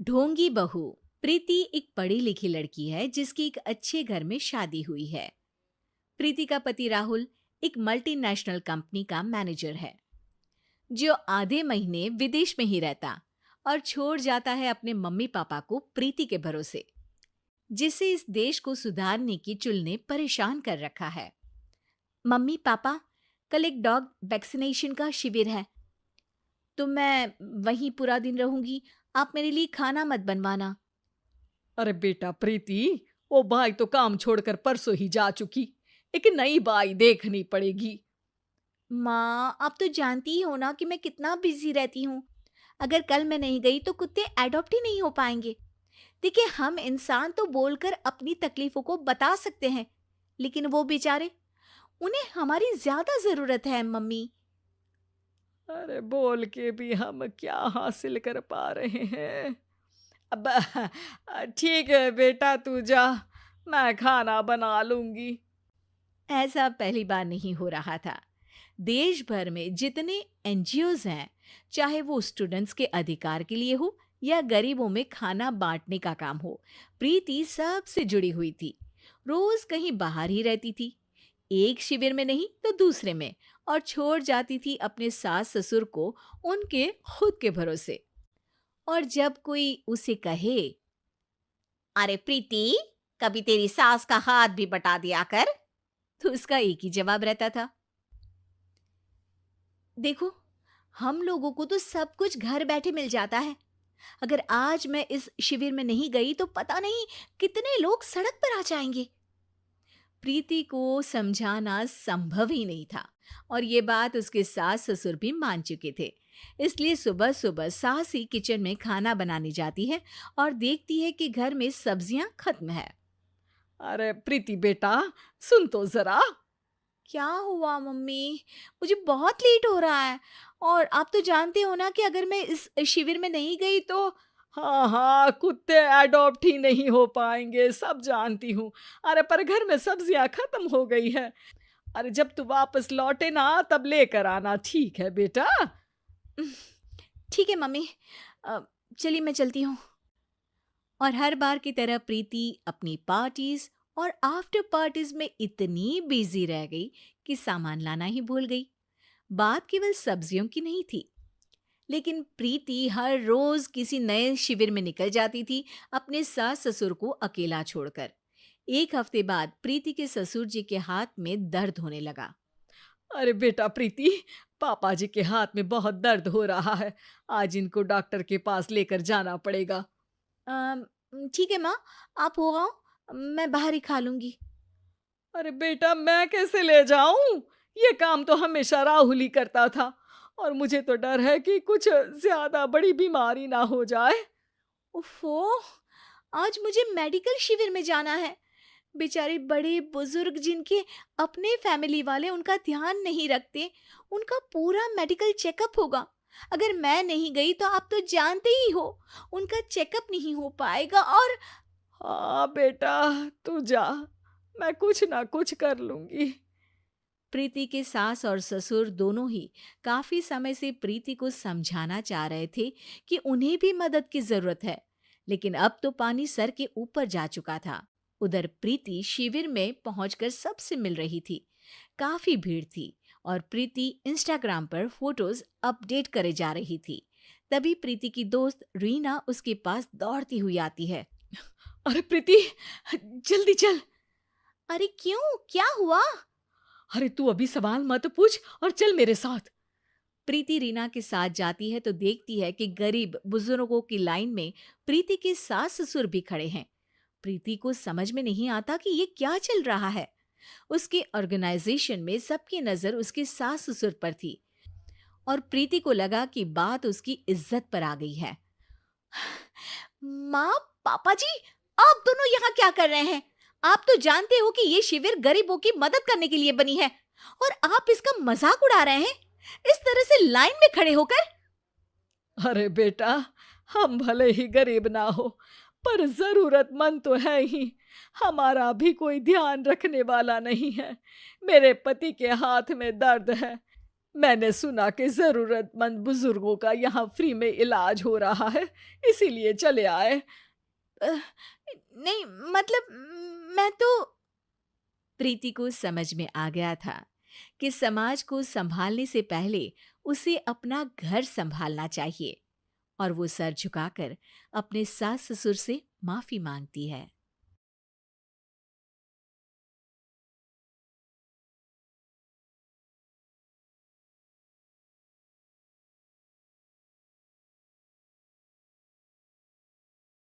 ढोंगी बहू। प्रीति एक पढ़ी लिखी लड़की है जिसकी एक अच्छे घर में शादी हुई है। प्रीति का पति राहुल एक मल्टीनेशनल कंपनी का मैनेजर है जो आधे महीने विदेश में ही रहता और छोड़ जाता है अपने मम्मी पापा को प्रीति के भरोसे, जिसे इस देश को सुधारने की चुल ने परेशान कर रखा है। मम्मी पापा, कल एक डॉग वैक्सीनेशन का शिविर है तो मैं वहीं पूरा दिन रहूंगी। आप मेरे लिए खाना मत बनवाना। अरे बेटा प्रीति, वो बाई तो काम छोड़कर परसों ही जा चुकी। एक नई बाई देखनी पड़ेगी। माँ, आप तो जानती ही हो ना कि मैं कितना बिजी रहती हूँ। अगर कल मैं नहीं गई तो कुत्ते एडॉप्ट ही नहीं हो पाएंगे। देखिए, हम इंसान तो बोलकर अपनी तकलीफों को बता सकते हैं, लेकिन वो बेचारे, उन्हें हमारी ज्यादा जरूरत है मम्मी। अरे बोल के भी हम क्या हासिल कर पा रहे हैं। अब ठीक है बेटा, तू जा, मैं खाना बना लूंगी। ऐसा पहली बार नहीं हो रहा था। देश भर में जितने एनजीओज हैं, चाहे वो स्टूडेंट्स के अधिकार के लिए हो या गरीबों में खाना बांटने का काम हो, प्रीति सबसे जुड़ी हुई थी। रोज कहीं बाहर ही रहती थी, एक शिविर में नहीं तो दूसरे में, और छोड़ जाती थी अपने सास ससुर को उनके खुद के भरोसे। और जब कोई उसे कहे, अरे प्रीति, कभी तेरी सास का हाथ भी बटा दिया कर, तो उसका एक ही जवाब रहता था, देखो, हम लोगों को तो सब कुछ घर बैठे मिल जाता है। अगर आज मैं इस शिविर में नहीं गई तो पता नहीं कितने लोग सड़क पर आ जाएंगे। प्रीति को समझाना संभव ही नहीं था, और ये बात उसके सास ससुर भी मान चुके थे। इसलिए सुबह सुबह सास ही किचन में खाना बनाने जाती है और देखती है कि घर में सब्जियां खत्म है। अरे प्रीति बेटा, सुन तो जरा। क्या हुआ मम्मी? मुझे बहुत लेट हो रहा है, और आप तो जानते हो ना कि अगर मैं इस शिविर में नहीं गई तो। हाँ हाँ, कुत्ते एडॉप्ट ही नहीं हो पाएंगे, सब जानती हूँ। अरे पर घर में सब्जियां खत्म हो गई है। अरे जब तू वापस लौटे ना तब लेकर आना, ठीक है बेटा। ठीक है मम्मी, चलिए मैं चलती हूँ। और हर बार की तरह प्रीति अपनी पार्टीज और आफ्टर पार्टीज में इतनी बिजी रह गई कि सामान लाना ही भूल गई। बात केवल सब्जियों की नहीं थी, लेकिन प्रीति हर रोज किसी नए शिविर में निकल जाती थी, अपने सास ससुर को अकेला छोड़कर। एक हफ्ते बाद प्रीति के ससुर जी के हाथ में दर्द होने लगा। अरे बेटा प्रीति, पापा जी के हाथ में बहुत दर्द हो रहा है। आज इनको डॉक्टर के पास लेकर जाना पड़ेगा। "अम, ठीक है माँ, आप हो आओ, मैं बाहर ही खा लूंगी। अरे बेटा, मैं कैसे ले जाऊं? ये काम तो हमेशा राहुल ही करता था, और मुझे तो डर है कि कुछ ज्यादा बड़ी बीमारी ना हो जाए। उफ़ो! आज मुझे मेडिकल शिविर में जाना है। बेचारे बड़े बुजुर्ग जिनके अपने फैमिली वाले उनका ध्यान नहीं रखते, उनका पूरा मेडिकल चेकअप होगा। अगर मैं नहीं गई तो आप तो जानते ही हो, उनका चेकअप नहीं हो पाएगा। और हाँ बेटा, तू जा, मैं कुछ ना कुछ कर लूंगी। प्रीति के सास और ससुर दोनों ही काफी समय से प्रीति को समझाना चाह रहे थे कि उन्हें भी मदद की जरूरत है, लेकिन अब तो पानी सर के ऊपर जा चुका था। उधर प्रीति शिविर में पहुंचकर सबसे मिल रही थी। काफी भीड़ थी और प्रीति इंस्टाग्राम पर फोटोज अपडेट करे जा रही थी। तभी प्रीति की दोस्त रीना उसके पास दौड़ती हुई आती है। अरे प्रीति, जल्दी चल। अरे क्यों, क्या हुआ? अरे तू अभी सवाल मत पूछ और चल मेरे साथ। प्रीति रीना के साथ जाती है तो देखती है कि गरीब बुजुर्गों की लाइन में प्रीति के सास ससुर भी खड़े हैं। प्रीति को समझ में नहीं आता कि ये क्या चल रहा है। उसके ऑर्गेनाइजेशन में सबकी नजर उसके सास ससुर पर थी, और प्रीति को लगा कि बात उसकी इज्जत पर आ गई है। माँ, पापा जी, आप दोनों यहाँ क्या कर रहे हैं? आप तो जानते हो कि ये शिविर गरीबों की मदद करने के लिए बनी है, और आप इसका मजाक उड़ा रहे हैं इस तरह से लाइन में खड़े होकर। अरे बेटा, हम भले ही गरीब ना हो, पर जरूरतमंद तो है ही। हमारा भी कोई ध्यान रखने वाला नहीं है। मेरे पति के हाथ में दर्द है, मैंने सुना कि ज़रूरतमंद बुजुर्गों का यहाँ फ्री में इलाज हो रहा है, इसीलिए चले आए। अ, नहीं, मतलब मैं तो प्रीति को समझ में आ गया था कि समाज को संभालने से पहले उसे अपना घर संभालना चाहिए और वो सर झुकाकर अपने सास ससुर से माफी मांगती है।